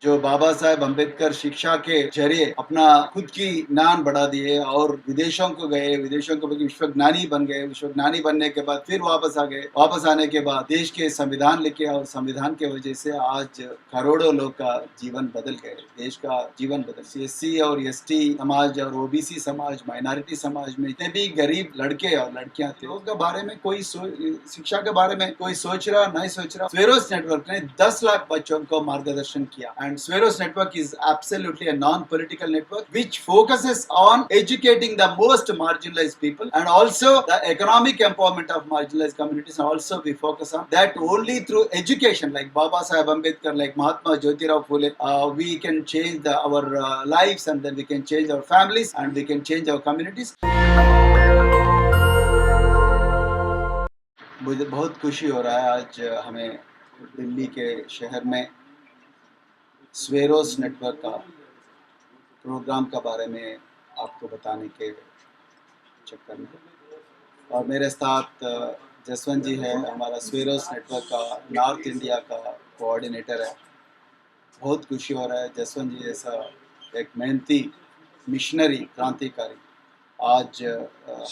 जो बाबा साहेब अम्बेडकर शिक्षा के जरिए अपना खुद की ज्ञान बढ़ा दिए और विदेशों को गए, विदेशों को विश्वज्ञानी बन गए, विश्वज्ञानी बनने के बाद फिर वापस आ गए, वापस आने के बाद देश के संविधान लिखे और संविधान के वजह से आज करोड़ों लोग का जीवन बदल गए, देश का जीवन बदल। एससी और एसटी समाज और ओबीसी समाज, माइनॉरिटी समाज में जितने भी गरीब लड़के और लड़कियां थे उनके बारे में कोई शिक्षा के बारे में कोई सोच रहा नहीं सोच रहा। स्वेरोस नेटवर्क ने 10 लाख बच्चों को मार्गदर्शन किया। And Sweros Network is absolutely a non-political network which focuses on educating the most marginalized people and also the economic empowerment of marginalized communities. And also we focus on that only through education, like Baba Saheb Ambedkar, like Mahatma Jyotirao Phule, we can change our lives, and then we can change our families and we can change our communities. मुझे बहुत खुशी हो रहा है आज हमें दिल्ली के शहर में स्वेरोस नेटवर्क का प्रोग्राम के बारे में आपको बताने के चक्कर में, और मेरे साथ जसवंत जी है, हमारा स्वेरोस नेटवर्क का नॉर्थ इंडिया का कोऑर्डिनेटर है। बहुत खुशी हो रहा है, जसवंत जी जैसा एक मेहनती मिशनरी क्रांतिकारी आज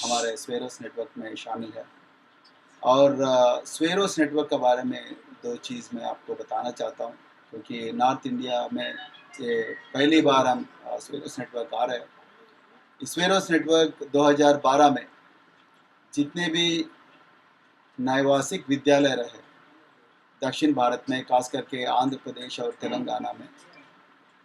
हमारे स्वेरोस नेटवर्क में शामिल है। और स्वेरोस नेटवर्क के बारे में दो चीज़ मैं आपको बताना चाहता हूँ, क्योंकि नॉर्थ इंडिया में ये पहली बार हम स्वेरोस नेटवर्क आ रहे हैं। स्वेरोस नेटवर्क 2012 में जितने भी नैवासिक विद्यालय रहे दक्षिण भारत में, खास करके आंध्र प्रदेश और तेलंगाना में,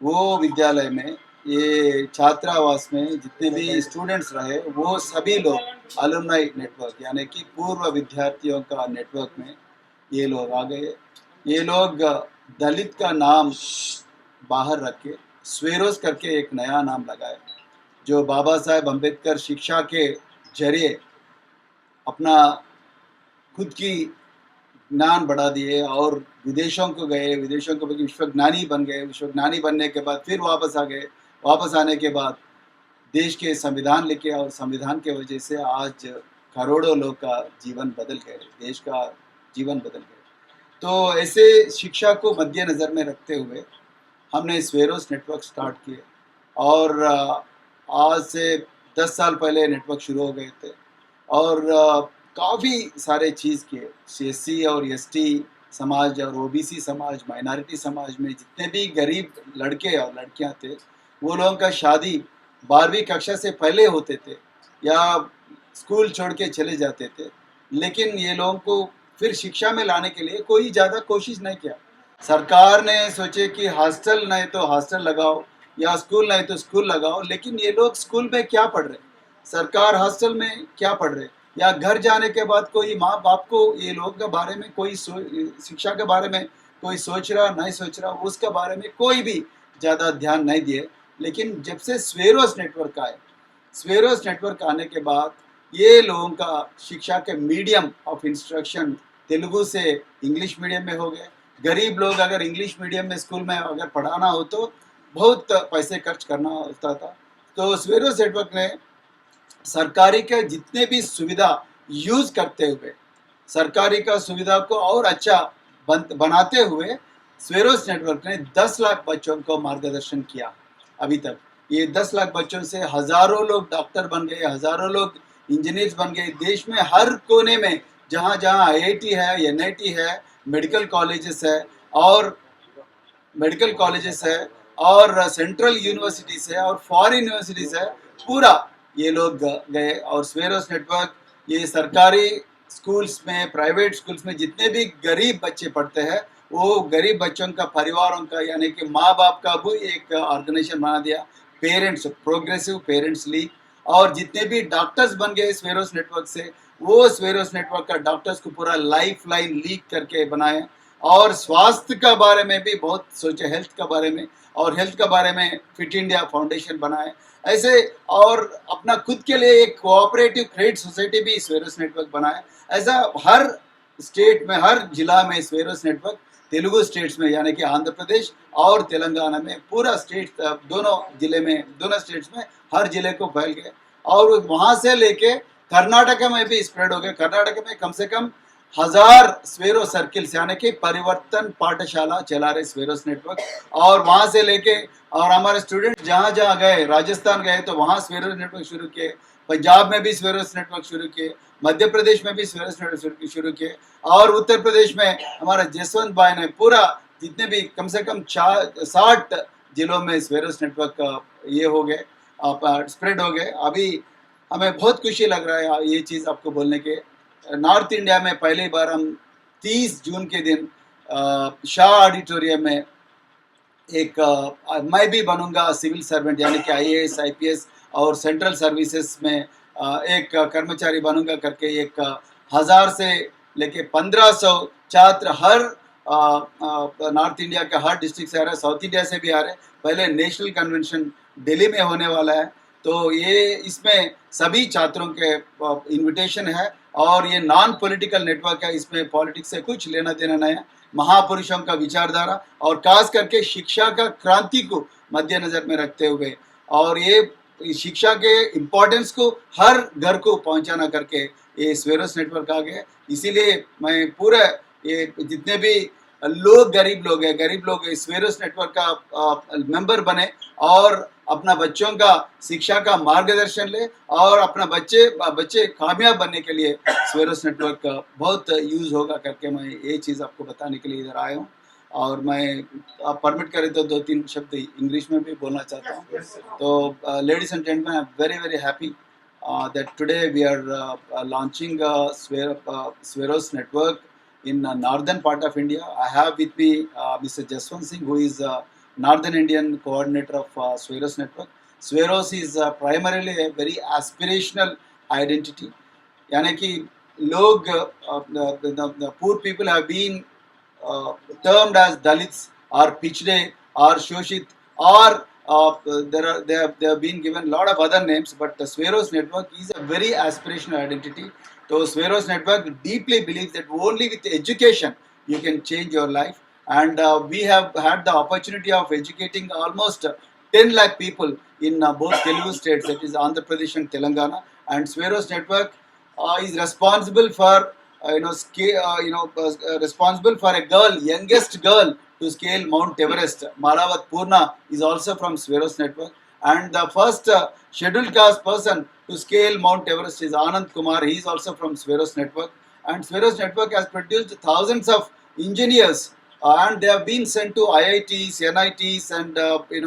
वो विद्यालय में ये छात्रावास में जितने भी स्टूडेंट्स रहे वो सभी लोग अलुमनाई नेटवर्क यानी कि पूर्व विद्यार्थियों का नेटवर्क में ये लोग आ गए। ये लोग दलित का नाम बाहर रख के स्वेरोस करके एक नया नाम लगाए, जो बाबा साहेब अम्बेडकर शिक्षा के जरिए अपना खुद की ज्ञान बढ़ा दिए और विदेशों को गए, विदेशों को विश्वज्ञानी बन गए, विश्वज्ञानी बनने के बाद फिर वापस आ गए, वापस आने के बाद देश के संविधान लिखे और संविधान के वजह से आज करोड़ों लोग का जीवन बदल गए, देश का जीवन बदल गए। तो ऐसे शिक्षा को मद्देनज़र में रखते हुए हमने स्वेरोस नेटवर्क स्टार्ट किए, और आज से 10 साल पहले नेटवर्क शुरू हो गए थे, और काफ़ी सारे चीज़ किए। एससी और एसटी समाज और ओबीसी समाज, माइनॉरिटी समाज में जितने भी गरीब लड़के और लड़कियां थे वो लोगों का शादी 12वीं कक्षा से पहले होते थे या स्कूल छोड़ के चले जाते थे, लेकिन ये लोगों को फिर शिक्षा में लाने के लिए कोई ज़्यादा कोशिश नहीं किया। सरकार ने सोचे कि हॉस्टल नहीं तो हॉस्टल लगाओ या स्कूल नहीं तो स्कूल लगाओ, लेकिन ये लोग स्कूल में क्या पढ़ रहे, सरकार हॉस्टल में क्या पढ़ रहे, या घर जाने के बाद कोई माँ बाप को ये लोग के बारे में कोई शिक्षा के बारे में कोई सोच रहा नहीं सोच रहा, उसके बारे में कोई भी ज़्यादा ध्यान नहीं दिए। लेकिन जब से स्वेरोस नेटवर्क आए, स्वेरोस नेटवर्क आने के बाद ये लोगों का शिक्षा के मीडियम ऑफ इंस्ट्रक्शन तेलुगु से इंग्लिश मीडियम में हो गए। गरीब लोग अगर इंग्लिश मीडियम में स्कूल में अगर पढ़ाना हो तो बहुत पैसे खर्च करना होता था। तो स्वेरोस नेटवर्क ने सरकारी के जितने भी सुविधा यूज करते हुए, सरकारी का सुविधा को और अच्छा बनाते हुए स्वेरोस नेटवर्क ने 10 लाख बच्चों को मार्गदर्शन किया। अभी तक ये 10 लाख बच्चों से हजारों लोग डॉक्टर बन गए, हजारों लोग इंजीनियर्स बन गए। देश में हर कोने में जहाँ जहाँ आईआईटी है, एनआईटी है, मेडिकल कॉलेजेस है और सेंट्रल यूनिवर्सिटीज है और फॉरेन यूनिवर्सिटीज है, पूरा ये लोग गए। और स्वेरोस नेटवर्क ये सरकारी स्कूल्स में, प्राइवेट स्कूल्स में जितने भी गरीब बच्चे पढ़ते हैं वो गरीब बच्चों का परिवारों का यानी कि माँ बाप का भी एक ऑर्गेनाइजेशन बना दिया, पेरेंट्स प्रोग्रेसिव पेरेंट्स लीग। और जितने भी डॉक्टर्स बन गए स्वेरोस नेटवर्क से, वो स्वेरोस नेटवर्क का डॉक्टर्स को पूरा लाइफ लाइन लीग करके बनाए। और स्वास्थ्य के बारे में भी बहुत सोचे, हेल्थ के बारे में, और हेल्थ के बारे में फिट इंडिया फाउंडेशन बनाए ऐसे। और अपना खुद के लिए एक कोऑपरेटिव क्रेडिट सोसाइटी भी स्वेरोस नेटवर्क बनाए। ऐसा हर स्टेट में, हर जिला में स्वेरोस नेटवर्क, तेलुगु स्टेट्स में यानी कि आंध्र प्रदेश और तेलंगाना में, पूरा स्टेट दोनों जिले में, दोनों स्टेट्स में हर जिले को फैल गए। और वहाँ से लेके कर्नाटक में भी स्प्रेड हो गए। कर्नाटक में कम से कम 1000 स्वेरो सर्किल्स यानी कि परिवर्तन पाठशाला चला रहे स्वेरोस नेटवर्क। और वहां से लेके और हमारे स्टूडेंट जहां जहां गए, राजस्थान गए तो वहां स्वेरोस नेटवर्क शुरू किए, पंजाब में भी स्वेरोस नेटवर्क शुरू किए, मध्य प्रदेश में भी स्वेरोस नेटवर्क शुरू किए, और उत्तर प्रदेश में हमारा जसवंत भाई ने पूरा जितने भी कम से कम 60 जिलों में स्वेरोस नेटवर्क ये हो गए, स्प्रेड हो गए। अभी हमें बहुत खुशी लग रहा है ये चीज़ आपको बोलने के। नॉर्थ इंडिया में पहली बार हम 30 जून के दिन शाह ऑडिटोरियम में एक मैं भी बनूंगा सिविल सर्वेंट यानी कि आईएएस आईपीएस और सेंट्रल सर्विसेज में एक कर्मचारी बनूंगा करके एक 1000 से लेके 1500 छात्र हर नॉर्थ इंडिया के हर डिस्ट्रिक्ट से आ रहे हैं, साउथ इंडिया से भी आ रहे हैं। पहले नेशनल कन्वेंशन दिल्ली में होने वाला है, तो ये इसमें सभी छात्रों के इनविटेशन है और ये नॉन पॉलिटिकल नेटवर्क है, इसमें पॉलिटिक्स से कुछ लेना देना नहीं है। महापुरुषों का विचारधारा और खास करके शिक्षा का क्रांति को मद्देनजर में रखते हुए और ये शिक्षा के इम्पोर्टेंस को हर घर को पहुंचाना करके ये स्वेरोस नेटवर्क आ गया। इसीलिए मैं पूरा ये जितने भी गरीब लोग स्वेरोस नेटवर्क का मेंबर बने और अपना बच्चों का शिक्षा का मार्गदर्शन ले और अपना बच्चे कामयाब बनने के लिए स्वेरोस नेटवर्क का बहुत यूज़ होगा करके मैं ये चीज़ आपको बताने के लिए इधर आया हूँ। और मैं आप परमिट करें तो 2-3 शब्द इंग्लिश में भी बोलना चाहता हूँ। तो ladies and gentleman, I am very very happy that today we are launching Sweros network in northern part of India. I have with me Mr. Jaswant Singh, who is Northern Indian coordinator of Sweros network. Sweros is primarily a very aspirational identity. यानी कि लोग the poor people have been termed as Dalits or Pichde or Shoshit or they have been given a lot of other names, but the Sweros network is a very aspirational identity. So Sweros network deeply believes that only with education you can change your life, and we have had the opportunity of educating almost 10 lakh people in both Telugu states, that is Andhra Pradesh and Telangana. And Sweros network is responsible for responsible for a girl, youngest girl to scale Mount Everest. Malavat Purna is also from Sweros network, and the first scheduled caste person to scale Mount Everest is Anand Kumar. He is also from Sweros network, and Sweros network has produced thousands of engineers, and they have been sent to IITs, NITs, and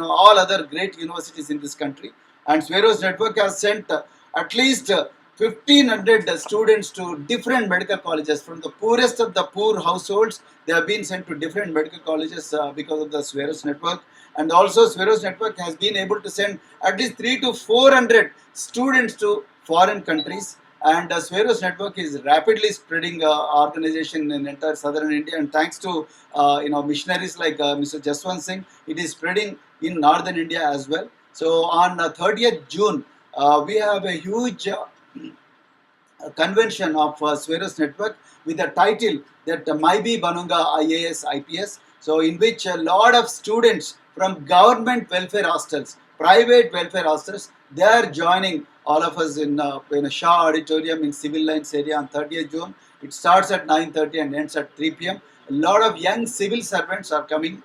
all other great universities in this country. And Sweros network has sent at least 1500 students to different medical colleges. From the poorest of the poor households, they have been sent to different medical colleges because of the Sweros network. And also Sweros network has been able to send at least 300 to 400 students to foreign countries. And Sweros network is rapidly spreading organization in entire southern India, and thanks to missionaries like Mr. Jaswant Singh, it is spreading in northern India as well. So on 30th June, we have a huge convention of Sweros network with a title that Maibi Banunga IAS IPS. So in which a lot of students from government welfare hostels, private welfare hostels, they are joining all of us in a Shah auditorium in Civil Lines area on 30th June. It starts at 9:30 and ends at 3 p.m. A lot of young civil servants are coming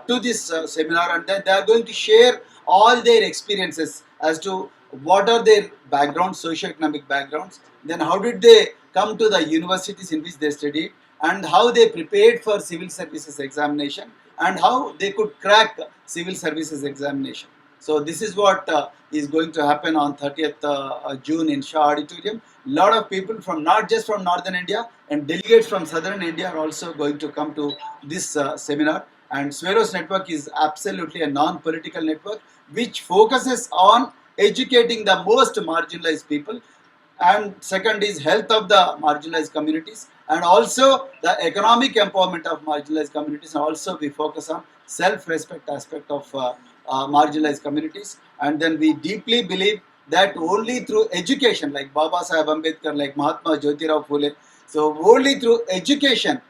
to this seminar, and then they are going to share all their experiences as to what are their backgrounds, socio-economic backgrounds, then how did they come to the universities in which they studied, and how they prepared for civil services examination, and how they could crack civil services examination. So this is what is going to happen on 30th June in Shah Auditorium. A lot of people from not just from northern India and delegates from southern India are also going to come to this seminar. And Sweros network is absolutely a non-political network which focuses on educating the most marginalized people, and second is health of the marginalized communities, and also the economic empowerment of marginalized communities, and also we focus on self-respect aspect of marginalized communities. And then we deeply believe that only through education, like Baba Saheb Ambedkar, like Mahatma Jyotirao Phule, so only through education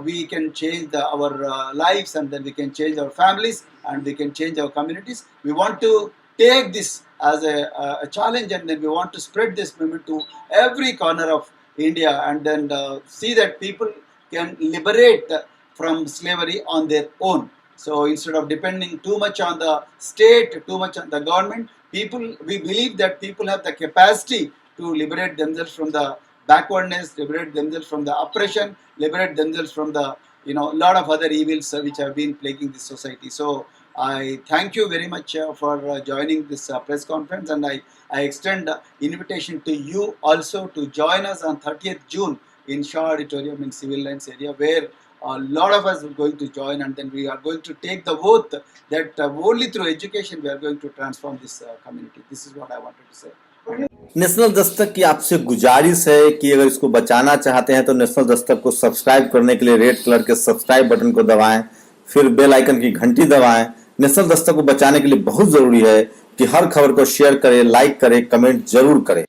we can change our lives, and then we can change our families, and we can change our communities. We want to take this as a challenge, and then we want to spread this movement to every corner of India, and then see that people can liberate from slavery on their own. So instead of depending too much on the state, too much on the government, we believe that people have the capacity to liberate themselves from the backwardness, liberate themselves from the oppression, liberate themselves from the a lot of other evils which have been plaguing this society. So I thank you very much for joining this press conference, and I extend invitation to you also to join us on 30th June in Shaw Auditorium in Civil Lines area, where a lot of us are going to join, and then we are going to take the oath that only through education we are going to transform this community. This is what I wanted to say. National Dastak की आपसे गुजारिश है कि अगर इसको बचाना चाहते हैं तो नेशनल दस्तक को सब्सक्राइब करने के लिए रेड कलर के सब्सक्राइब बटन को दबाएं, फिर बेल आइकन की घंटी दबाएं। नेशनल दस्तक को बचाने के लिए बहुत जरूरी है कि हर खबर को शेयर करें, लाइक करें, कमेंट जरूर करें।